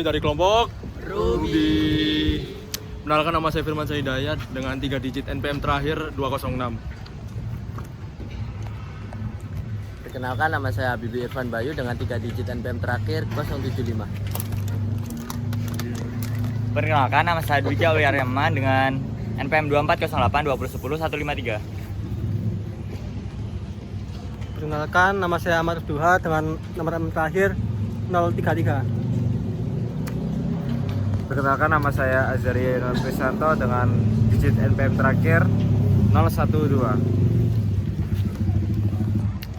kami dari kelompok Ruby. Perkenalkan, nama saya Firman Hidayat dengan 3 digit NPM terakhir 206. Perkenalkan, nama saya Habibie Irfan Bayu dengan 3 digit NPM terakhir 075. Perkenalkan, nama saya Dwi Jawi Aryaman dengan NPM 2408 2010 153. Perkenalkan, nama saya Ahmad Duha dengan nomor NPM terakhir 033. Perkenalkan, nama saya Azaria Yunus Krisanto dengan digit NPM terakhir 012.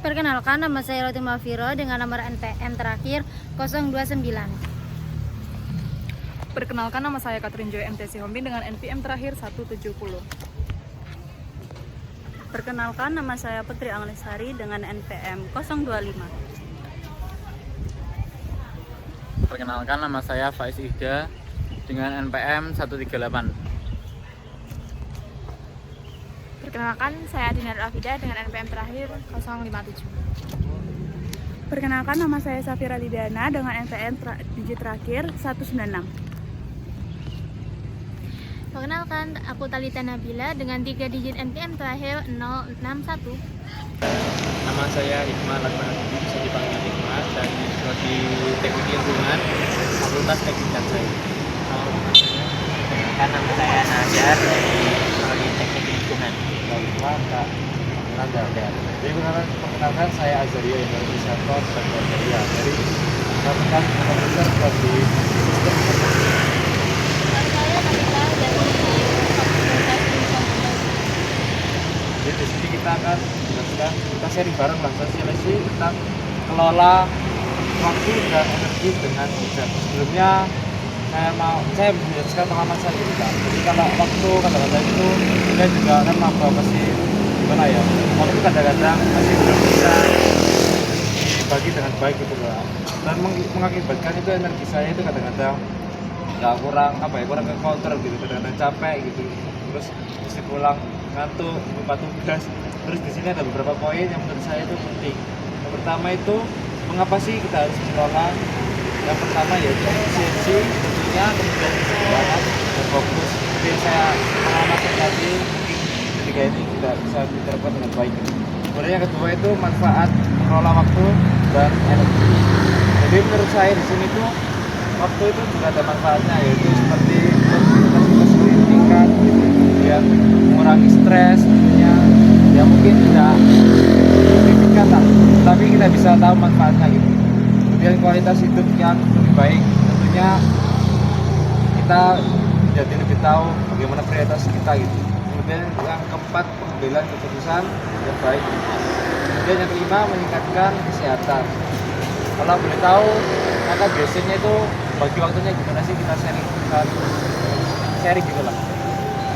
Perkenalkan, nama saya Roti Mafiro dengan nomor NPM terakhir 029. Perkenalkan, nama saya Katrin Joy MTC Hombing dengan NPM terakhir 170. Perkenalkan, nama saya Putri Anglesari dengan NPM 025. Perkenalkan, nama saya Faiz Ida dengan NPM 138. Perkenalkan, saya Dinar Afida dengan NPM terakhir 057. Perkenalkan, nama saya Safira Lidiana dengan NPM digit terakhir 196. Perkenalkan, aku Talita Nabila dengan 3 digit NPM terakhir 061. Nama saya Hikmah Lakmana, bisa dipanggil Hikmah, dan di Teknik Lingkungan, Fakultas Teknik dan Sains. Perkenalkan, nama saya Najar dari Prodi Teknik Lingkungan. Perkenalkan, saya Azaria Yunus Krisanto dan Azaria dari Fakultas Komputer Prodi Sistem Informasi. Saya Talita dari Fakultas Informasi. Jadi di sini kita akan jelaskan, kita sharing bareng lah sosialisasi tentang kelola waktu dan energi dengan bijak. Sebelumnya saya menjelaskan pengalaman saya gitu kan. Jadi kalau waktu kadang-kadang itu kita juga kan masih gimana ya, waktu kadang-kadang masih belum bisa dibagi dengan baik gitu kan, dan mengakibatkan itu energi saya itu kadang-kadang nggak kurang ke counter gitu, kadang-kadang capek gitu, terus mesti pulang ngantuk, lupa tugas. Terus di sini ada beberapa poin yang menurut saya itu penting. Yang pertama itu, mengapa sih kita harus mengelola? Yang pertama yaitu efisiensi tentunya, kemudian keseimbangan dan fokus. Seperti yang saya mengamati tadi, ketika ini tidak bisa diterapkan dengan baik. Kemudian yang kedua itu manfaat mengelola waktu dan energi. Jadi menurut saya di sini tuh waktu itu juga ada manfaatnya, yaitu seperti produktivitas meningkat, kemudian mengurangi stres tentunya, ya mungkin tidak signifikan lah, tapi kita bisa tahu manfaatnya gitu. Kemudian kualitas hidup yang lebih baik, tentunya kita jadi lebih tahu bagaimana prioritas kita gitu. Kemudian yang keempat, pengambilan keputusan yang baik. Kemudian yang kelima, meningkatkan kesehatan. Kalau boleh tahu, maka biasanya itu bagi waktunya gimana sih, kita sharing gitu lah.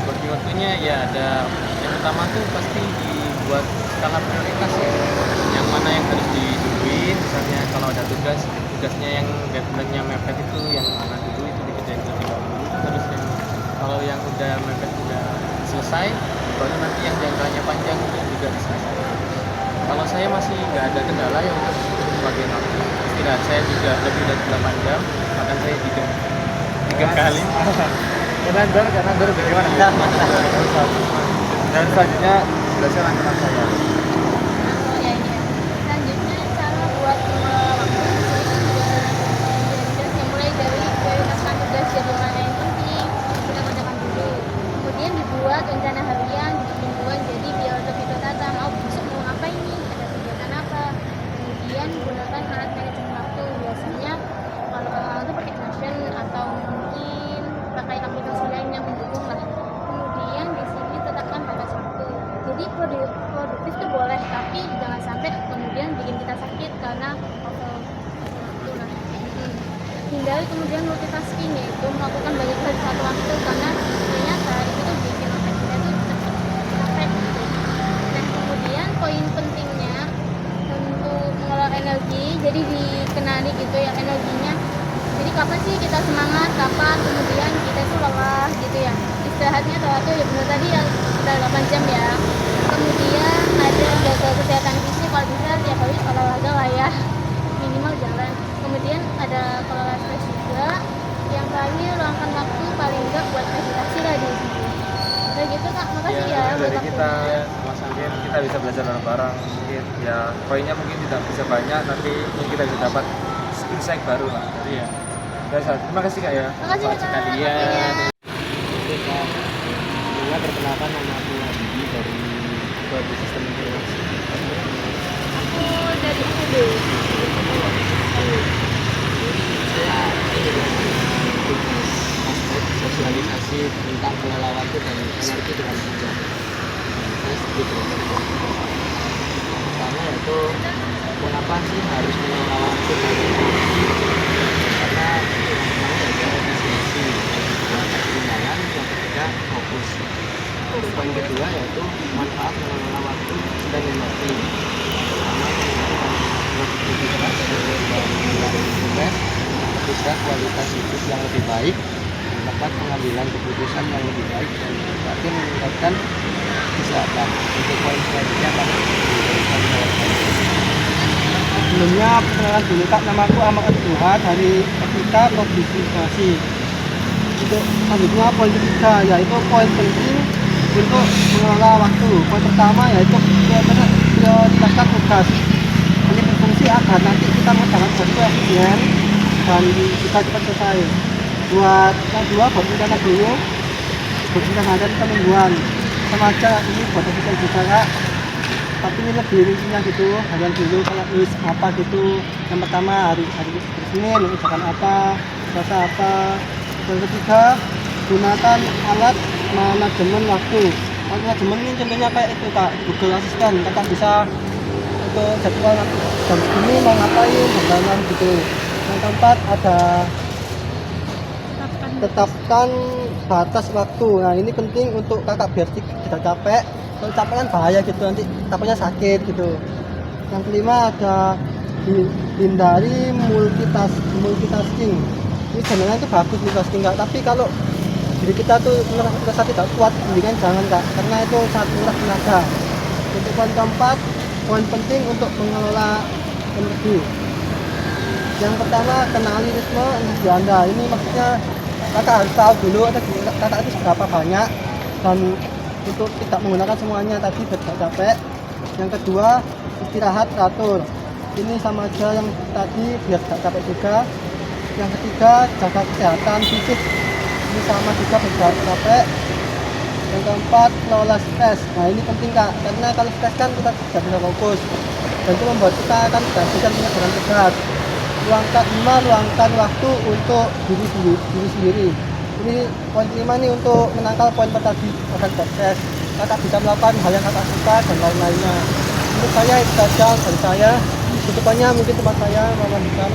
Bagi waktunya ya ada, yang pertama tuh pasti dibuat skala prioritas ya. Yang mana yang harus diduluin, misalnya kalau ada tugasnya yang deadline-nya mepet itu yang mana dulu itu dikerjain terlebih dahulu. Terus kalau yang udah mepet udah selesai, baru nanti yang jangkanya panjang itu juga diselesaikan. Kalau saya masih nggak ada kendala ya untuk bagian waktu. Istirahat saya juga lebih dari 8 jam, makan saya tiga kali. Kanan ber bagaimana? Dan selanjutnya jelaskan langkah saya. Selanjutnya, cara buat mengelola waktu yang mulai dari prioritaskan tugas jadi mana yang penting, kita kerjakan dulu. Kemudian dibuat rencana harian, mingguan, jadi biar lebih tertata. Mau besok mau ngapain nih, ada kegiatan apa. Kemudian gunakan alat manajemen waktu. Biasanya kalau orang itu pakai Notion atau mungkin pakai aplikasi lain yang mendukung lah. Kemudian di sini tetapkan batas waktu. Jadi produktif itu boleh, tapi jangan sampai kemudian bikin kita sakit karena waktu. Nah, hindari kemudian multitasking, yaitu melakukan banyak hal di satu waktu, karena ternyata itu tuh bikin otak kita tuh capek gitu. Nah, kemudian poin pentingnya untuk mengelola energi, jadi dikenali gitu ya energinya. Jadi kapan sih kita semangat, kapan kemudian kita tuh lelah gitu ya. Istirahatnya teratur ya benar tadi ya, sekitar 8 jam ya. Kemudian ada jaga kesehatan fisik, kalau bisa tiap hari olahraga lah ya, minimal jalan. Kemudian ada kelola stres juga, belajar bareng mungkin ya poinnya mungkin tidak bisa banyak tapi mungkin kita bisa dapat insight baru lah. Jadi ya biasa. Terima kasih Kak ya. Terima kasih Kak. Sekalian. Perkenalkan nama aku Habibie dari Prodi Sistem Informasi. Aku dari UB. Sosialisasi tentang pengelola waktu dan energi dengan bijak. Saya sedikit pertama yaitu mengapa sih harus mengelola waktu dan energi? Karena yang pertama adalah efisiensi, keseimbangan, yang ketiga fokus. Poin kedua yaitu manfaat mengelola waktu dan energi. Pertama produktivitas dan tugas, ketiga kualitas hidup yang lebih baik, dapat pengambilan keputusan yang lebih baik dan terakhir meningkatkan kesehatan. Untuk poin selanjutnya kami memberikan Sebelumnya perkenalan dulu Kak, nama aku Ahmad Abdullah dari Etika Komunikasi. Untuk selanjutnya poin ketiga yaitu poin penting untuk mengelola waktu. Poin pertama yaitu prioritaskan tugas. Ini berfungsi agar nanti kita mengerjakan waktu efisien dan bisa cepat selesai. Buat yang kedua, buat rencana dulu, buat rencana dan penungguan. Sama aja ini buat efisien juga Kak. Tapi ini lebih rincinya gitu, harian dulu kalau list apa gitu. Yang pertama hari Senin mengerjakan apa, Selasa apa. Yang ketiga, gunakan alat manajemen waktu. Alat manajemen ini contohnya kayak itu Kak, Google Assistant. Kakak bisa untuk jadwal jam segini mau ngapain, jam gitu. Yang keempat ada tetapkan batas waktu. Nah ini penting untuk kakak biar tidak capek. Kalau capek kan bahaya gitu, nanti takutnya sakit gitu. Yang kelima ada hindari multitasking. Ini sebenarnya itu bagus multitasking Kak, tapi kalau diri kita tuh merasa tidak kuat, mendingan jangan Kak, karena itu sangat menguras tenaga. Untuk poin keempat, poin penting untuk mengelola energi. Yang pertama, kenali ritme energi Anda. Ini maksudnya kakak harus tahu dulu ada kakak itu seberapa banyak dan untuk tidak menggunakan semuanya tadi biar tidak capek. Yang kedua, istirahat teratur. Ini sama aja yang tadi biar tidak capek juga. Yang ketiga, jaga kesehatan fisik. Ini sama juga biar tidak capek. Yang keempat, kelola stres. Nah ini penting Kak, karena kalau stres kan kita tidak bisa fokus dan itu membuat kita kan tidak bisa punya jalan tegas. Luangkan waktu untuk diri sendiri. Ini poin kelima nih untuk menangkal poin tadi akan proses. Kakak bisa melakukan hal yang kakak suka dan lain-lainnya. Menurut saya itu saja dari saya. Tutupannya mungkin tempat saya melanjutkan.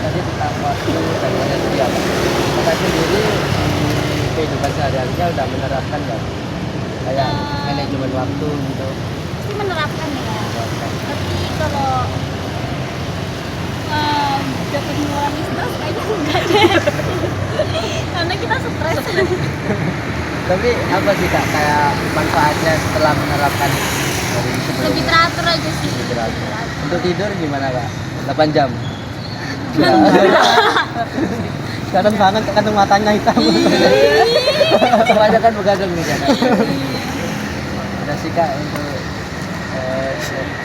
tadi tentang waktu dan energi ya Pak. Kakak sendiri di kehidupan sehari-harinya udah menerapkan nggak? Kayak manajemen waktu gitu. Pasti menerapkan ya. Tapi kalau dapat mengurangi stres kayaknya enggak deh. Karena kita stres. Tapi apa sih Kak kayak manfaatnya setelah menerapkan dari sebelumnya? Lebih teratur aja sih. Lebih teratur. Untuk tidur gimana Kak? 8 jam? Kelihatan banget kantong matanya hitam. Semuanya kan begadang nih kan. Udah sih Kak untuk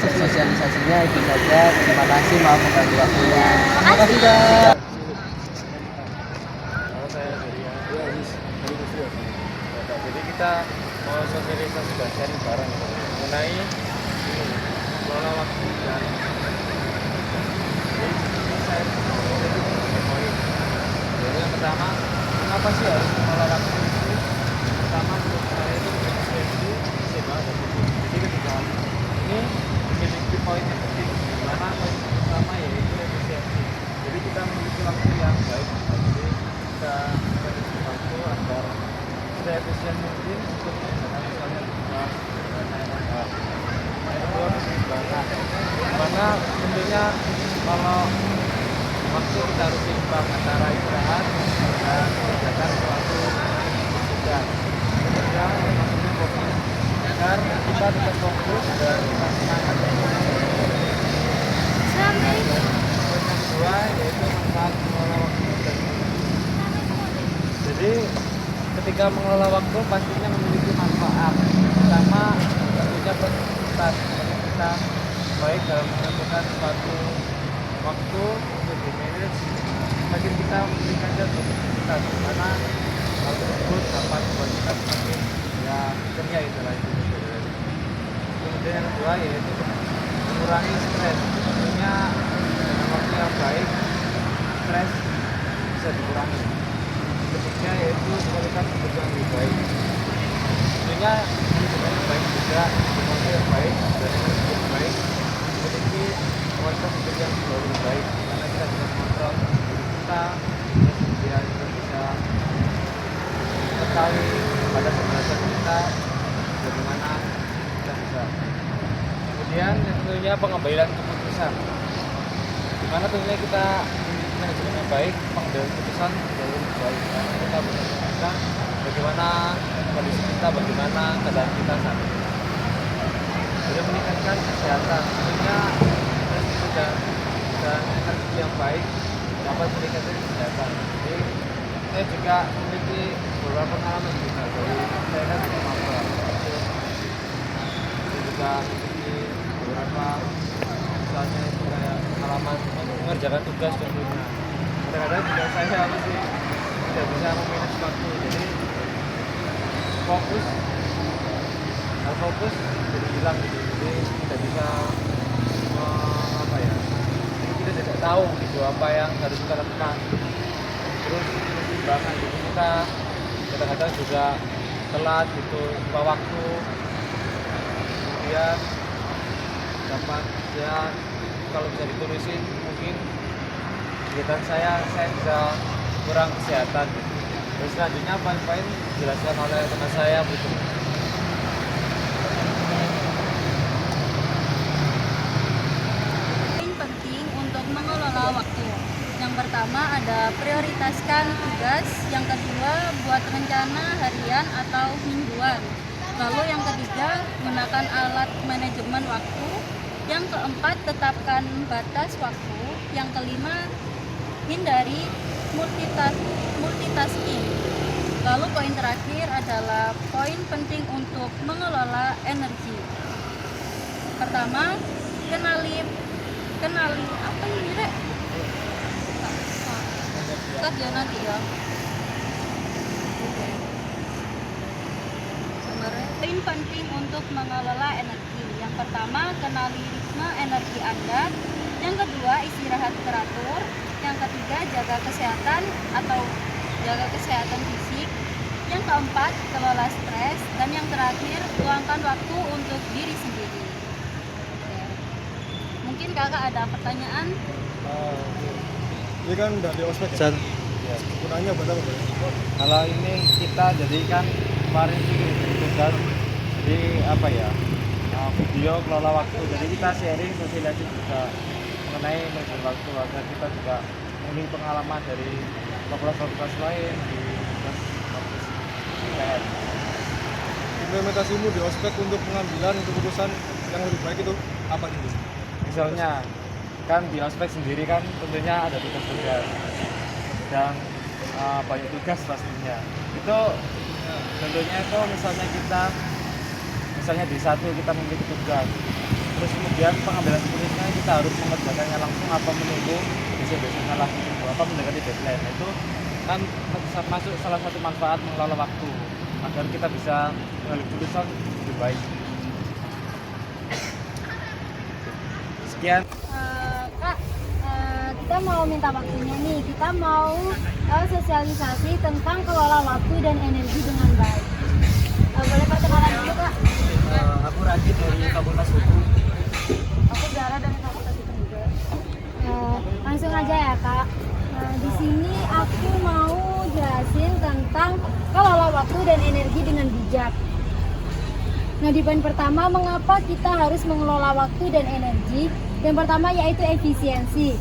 sosialisasinya itu saja. Terima kasih, maaf mengganggu waktunya. Terima kasih Kak. Jadi kita mau sosialisasi dan sharing bareng mengenai mengelola waktu dan jadi yang pertama, kenapa sih harus mengelola waktu itu? Pertama, menurut saya itu efisiensi, keseimbangan dan fokus. Jadi ketika ini memiliki poin yang penting, dimana poin pertama yaitu efisiensi. Jadi kita memiliki waktu yang baik, jadi kita memiliki waktu agar efisien mungkin untuk mengerjakan misalnya tugas dan lain-lain. Yang kedua keseimbangan, karena tentunya kalau waktu kita harus seimbang antara istirahat dan mengerjakan suatu tugas. Ketiga, maksudnya fokus agar kita tetap fokus dan tetap semangat. Poin yang kedua yaitu manfaat mengelola waktu dan jadi ketika mengelola waktu pastinya memiliki manfaat. pertama tentunya produktivitas. Kita baik dalam menentukan suatu waktu untuk di manage, semakin kita memberikannya produktivitas, karena hal tersebut dapat membuat kita semakin ya ceria itulah itu. Kemudian yang kedua yaitu mengurangi stres. Tentunya dengan waktu yang baik stres bisa dikurangi. Ketiga yaitu kualitas hidup yang lebih baik. Tentunya ini baik juga dengan waktu yang baik dan energi yang baik, memiliki kualitas hidup yang lebih baik karena kita bisa mengontrol diri kita, terus kemudian kita bisa mengetahui pada keberhasilan kita bagaimana kita bisa. Kemudian yang tentunya pengambilan keputusan, dimana tentunya kita memiliki manajemen yang baik, pengambilan keputusan jauh lebih baik karena kita bisa bagaimana kondisi kita, bagaimana keadaan kita saat ini. Kemudian meningkatkan kesehatan, tentunya dan energi yang baik dapat meningkatkan kesehatan. Jadi saya juga memiliki beberapa pengalaman juga, dari saya kan juga maba, saya juga memiliki beberapa misalnya itu kayak pengalaman mengerjakan tugas contohnya. Kadang-kadang juga saya masih tidak bisa memanage waktu, jadi fokus jadi hilang gitu. Jadi tidak bisa apa ya, kita tidak tahu gitu apa yang harus kita lakukan. Terus keseimbangan gitu, kita kadang-kadang juga telat gitu, lupa waktu. Kemudian dapat ya kalau bisa ditulisin mungkin kegiatan saya bisa kurang kesehatan gitu. Terus selanjutnya poin-poin dijelaskan oleh teman saya berikut. Poin penting untuk mengelola waktu. Yang pertama ada prioritaskan tugas, yang kedua buat rencana harian atau mingguan. Lalu yang ketiga gunakan alat manajemen waktu. Yang keempat tetapkan batas waktu. Yang kelima hindari multitasking. Lalu poin terakhir adalah poin penting untuk mengelola energi. Pertama, kenali apa ini Rek? Cut ya nanti ya. Poin penting untuk mengelola energi. Yang pertama, kenali ritme energi Anda. Yang kedua, istirahat teratur. Yang ketiga, jaga kesehatan atau jaga kesehatan fisik. Yang keempat, kelola stres. Dan yang terakhir, luangkan waktu untuk diri sendiri. Oke. Mungkin kakak ada pertanyaan? Ini kan udah di ospek ya? Gunanya buat apa? Kalau ini kita jadikan kemarin tugas, jadi apa ya, video kelola waktu. Jadi kita sharing sosialisasi juga mengenai manajemen waktu agar kita juga memiliki pengalaman dari fakultas lain di fakultas IPN. Implementasimu di ospek untuk pengambilan keputusan yang lebih baik itu apa itu? Misalnya kan di ospek sendiri kan tentunya ada tugas-tugas dan banyak tugas pastinya. Itu tentunya itu misalnya di satu kita memiliki tugas, terus kemudian pengambilan keputusannya kita harus mengerjakannya langsung apa menunggu besok-besoknya lagi apa mendekati deadline. Itu kan masuk salah satu manfaat mengelola waktu agar kita bisa mengambil keputusan lebih baik. Sekian. Kak, kita mau minta waktunya nih. Kita mau sosialisasi tentang kelola waktu dan energi dengan baik. Boleh perkenalan dulu Kak? Aku Radit dari Fakultas Hukum. Aku Zara dari Fakultas Hukum juga. Langsung aja ya Kak. Di sini aku mau jelasin tentang kelola waktu dan energi dengan bijak. Nah, di poin pertama, mengapa kita harus mengelola waktu dan energi? Yang pertama yaitu efisiensi.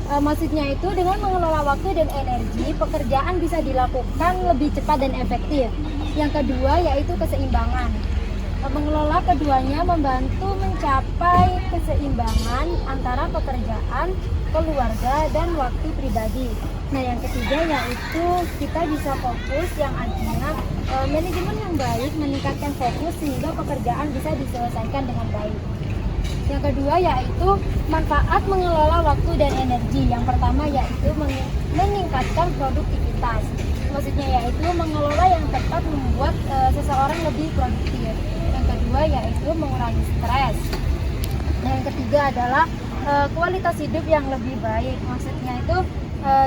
Maksudnya itu dengan mengelola waktu dan energi, pekerjaan bisa dilakukan lebih cepat dan efektif. Yang kedua yaitu keseimbangan. Mengelola keduanya membantu mencapai keseimbangan antara pekerjaan, keluarga, dan waktu pribadi. Nah, yang ketiga yaitu kita bisa fokus, yang artinya manajemen yang baik meningkatkan fokus sehingga pekerjaan bisa diselesaikan dengan baik. Yang kedua yaitu manfaat mengelola waktu dan energi. Yang pertama yaitu meningkatkan produktivitas. Maksudnya yaitu mengelola yang tepat membuat seseorang lebih produktif. Yang kedua yaitu mengurangi stres. Dan yang ketiga adalah kualitas hidup yang lebih baik. Maksudnya itu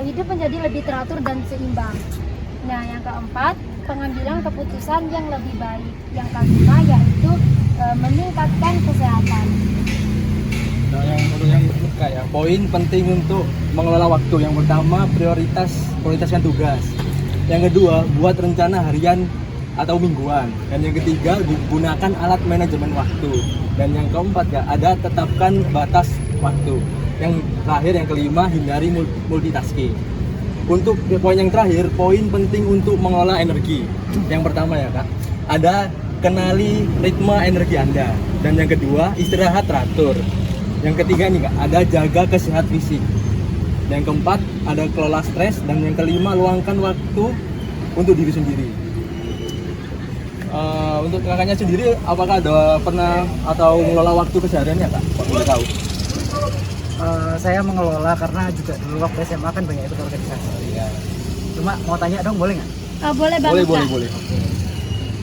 hidup menjadi lebih teratur dan seimbang. Nah, yang keempat, pengambilan keputusan yang lebih baik. Yang kelima yaitu meningkatkan kesehatan. Nah, yang kayak poin penting untuk mengelola waktu. Yang pertama, prioritaskan tugas. Yang kedua, buat rencana harian atau mingguan. Dan yang ketiga, gunakan alat manajemen waktu. Dan yang keempat, tetapkan batas waktu. Yang terakhir, yang kelima, hindari multitasking. Untuk poin yang terakhir, poin penting untuk mengelola energi. Yang pertama ya Kak, ada kenali ritme energi Anda. Dan yang kedua, istirahat teratur. Yang ketiga nih Kak, ada jaga kesehatan fisik. Yang keempat, ada kelola stres. Dan yang kelima, luangkan waktu untuk diri sendiri. Untuk kakaknya sendiri, apakah ada pernah atau mengelola waktu kesehariannya Kak? Kok boleh tahu? Saya mengelola karena juga dulu waktu SMA kan banyak ikut organisasi. Ya. Cuma mau tanya dong, boleh nggak? Boleh banget. Boleh.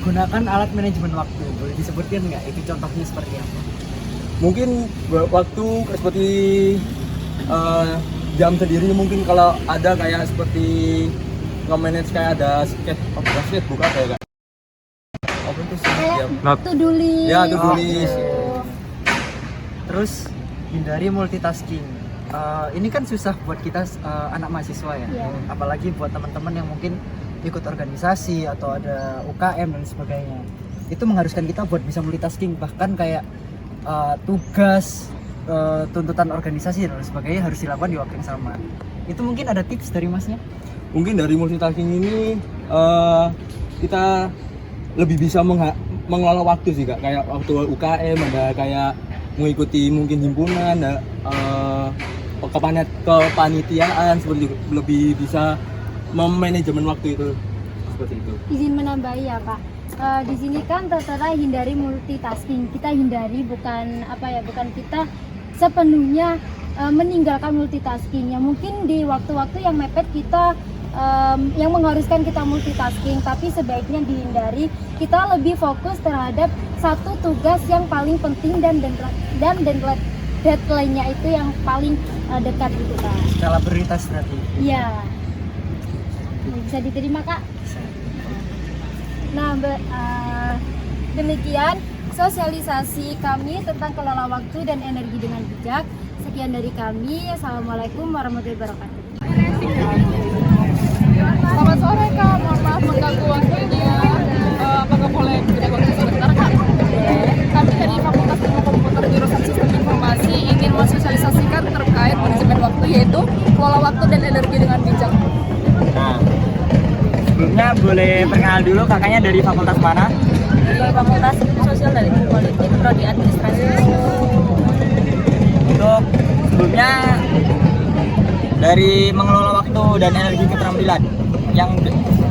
Gunakan alat manajemen waktu. Boleh disebutkan nggak? Itu contohnya seperti apa? Mungkin waktu seperti jam sendiri, mungkin kalau ada kayak seperti nge-manage kayak ada sketchbook apa ya Kak? Apa itu sih? To-do list. Ya, to-do list. Terus hindari multitasking. Ini kan susah buat kita anak mahasiswa ya. Yeah. Apalagi buat teman-teman yang mungkin ikut organisasi atau ada UKM dan sebagainya. Itu mengharuskan kita buat bisa multitasking, bahkan kayak tugas, tuntutan organisasi dan sebagainya harus dilakukan di waktu yang sama. Itu mungkin ada tips dari Masnya? Mungkin dari multitasking ini kita lebih bisa mengelola waktu sih Kak. Kayak waktu UKM ada kayak mengikuti mungkin himpunan, ada kepanitiaan, seperti itu. Lebih bisa memanajemen waktu itu seperti itu. Izin menambahi ya Pak. Di sini kan tertera hindari multitasking. Kita hindari bukan kita sepenuhnya meninggalkan multitasking. Ya mungkin di waktu-waktu yang mepet kita yang mengharuskan kita multitasking, tapi sebaiknya dihindari. Kita lebih fokus terhadap satu tugas yang paling penting dan deadline-nya itu yang paling dekat gitu Kak. Skala prioritas berarti. Iya. Bisa diterima Kak? Nah, demikian sosialisasi kami tentang kelola waktu dan energi dengan bijak. Sekian dari kami. Assalamualaikum warahmatullahi wabarakatuh. Selamat sore Kak, mohon maaf mengganggu waktunya. Apakah boleh kita waktu sebentar Kak? Kami dari Fakultas Ilmu Komputer Jurusan Sistem Informasi ingin mensosialisasikan terkait manajemen waktu, yaitu kelola waktu dan energi dengan bijak. Nah, sebelumnya boleh perkenal dulu kakaknya dari fakultas mana? Dari Fakultas Sosial dan Politik, Prodi Administrasi. Untuk sebelumnya dari mengelola waktu dan energi keterampilan yang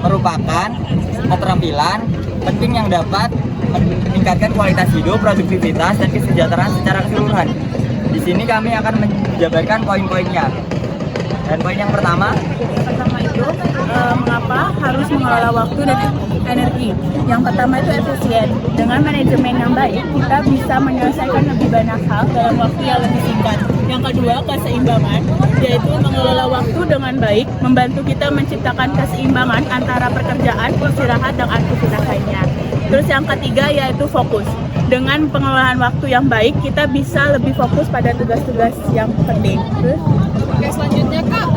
merupakan keterampilan penting yang dapat meningkatkan kualitas hidup, produktivitas, dan kesejahteraan secara keseluruhan. Di sini kami akan menjabarkan poin-poinnya. Dan poin yang pertama itu mengapa harus mengelola waktu dan energi. Yang pertama itu efisien. Dengan manajemen yang baik, kita bisa menyelesaikan lebih banyak hal dalam waktu yang lebih singkat. Yang kedua, keseimbangan, yaitu mengelola waktu dengan baik, membantu kita menciptakan keseimbangan antara pekerjaan, istirahat, dan aktivitas lainnya. Terus yang ketiga yaitu fokus. Dengan pengelolaan waktu yang baik, kita bisa lebih fokus pada tugas-tugas yang penting. Terus, Oke, selanjutnya Kak,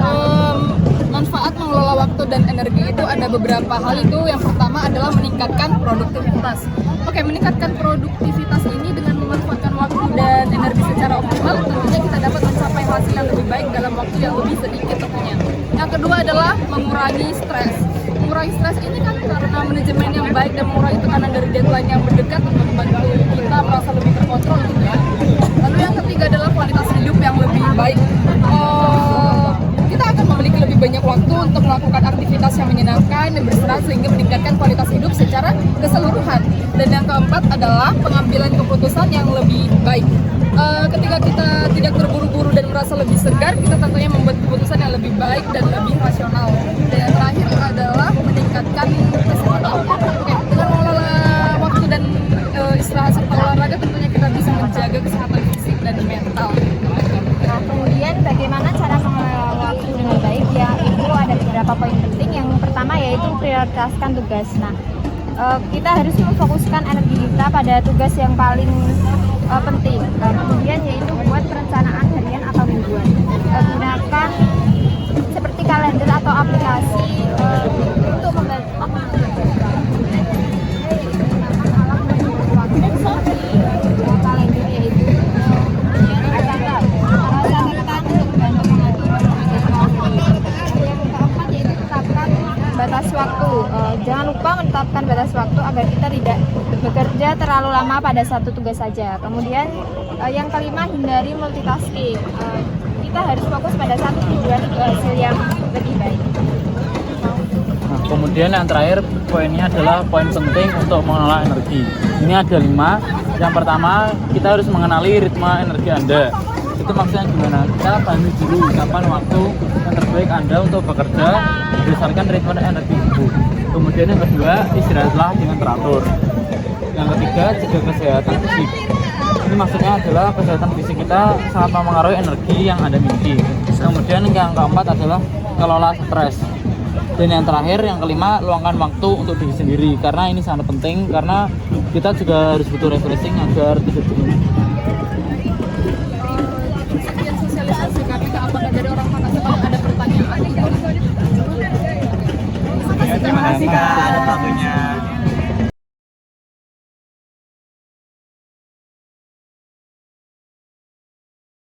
manfaat mengelola waktu dan energi itu ada beberapa hal. Itu yang pertama adalah meningkatkan produktivitas. Oke, meningkatkan produktivitas ini dengan memanfaatkan waktu dan energi secara optimal, tentunya kita dapat mencapai hasil yang lebih baik dalam waktu yang lebih sedikit tentunya. Yang kedua adalah mengurangi stres. mengurangi stres ini kan karena manajemen yang baik dan mengurangi tekanan dari deadline yang mendekat untuk membantu kita merasa lebih terkontrol gitu ya. Lalu yang ketiga adalah kualitas hidup yang lebih baik. Kita akan memiliki lebih banyak waktu untuk melakukan aktivitas yang menyenangkan dan berserat sehingga meningkatkan kualitas hidup secara keseluruhan. Dan yang keempat adalah pengambilan keputusan yang lebih baik. Ketika kita tidak terburu-buru dan merasa lebih segar, kita tentunya membuat keputusan yang lebih baik dan lebih rasional. Dan yang terakhir adalah meningkatkan kesehatan. Oke, dengan mengelola waktu dan istirahat serta olahraga, tentunya kita bisa menjaga kesehatan fisik dan mental. Nah, kemudian bagaimana cara mengelola waktu dengan baik? Ya, itu ada beberapa poin penting. Yang pertama yaitu prioritaskan tugas. Nah, kita harus memfokuskan energi kita pada tugas yang paling penting. Kemudian yaitu buat perencanaan harian atau mingguan. Gunakan seperti kalender atau aplikasi untuk membantu kalender yaitu batas waktu. Jangan lupa menetapkan batas waktu agar kita tidak bekerja terlalu lama pada satu tugas saja. Kemudian yang kelima, hindari multitasking. Kita harus fokus pada satu tujuan untuk hasil yang lebih baik. Nah, kemudian yang terakhir poinnya adalah poin penting untuk mengelola energi. Ini ada 5. Yang pertama, kita harus mengenali ritme energi Anda. Itu maksudnya gimana? Kita pahami dulu kapan waktu yang terbaik Anda untuk bekerja berdasarkan ritme energi tubuh. Kemudian yang kedua, istirahatlah dengan teratur. Yang ketiga, jaga kesehatan fisik. Ini maksudnya adalah kesehatan fisik kita sangat mempengaruhi energi yang Anda miliki. Kemudian yang keempat adalah kelola stres. Dan yang terakhir, yang kelima, luangkan waktu untuk diri sendiri. Karena ini sangat penting, karena kita juga harus butuh refreshing agar tidak jenuh. Sekian sosialisasi kami ke apakah dari orang Makassar. Kalau ada pertanyaan, Terima kasih Kak atas waktunya.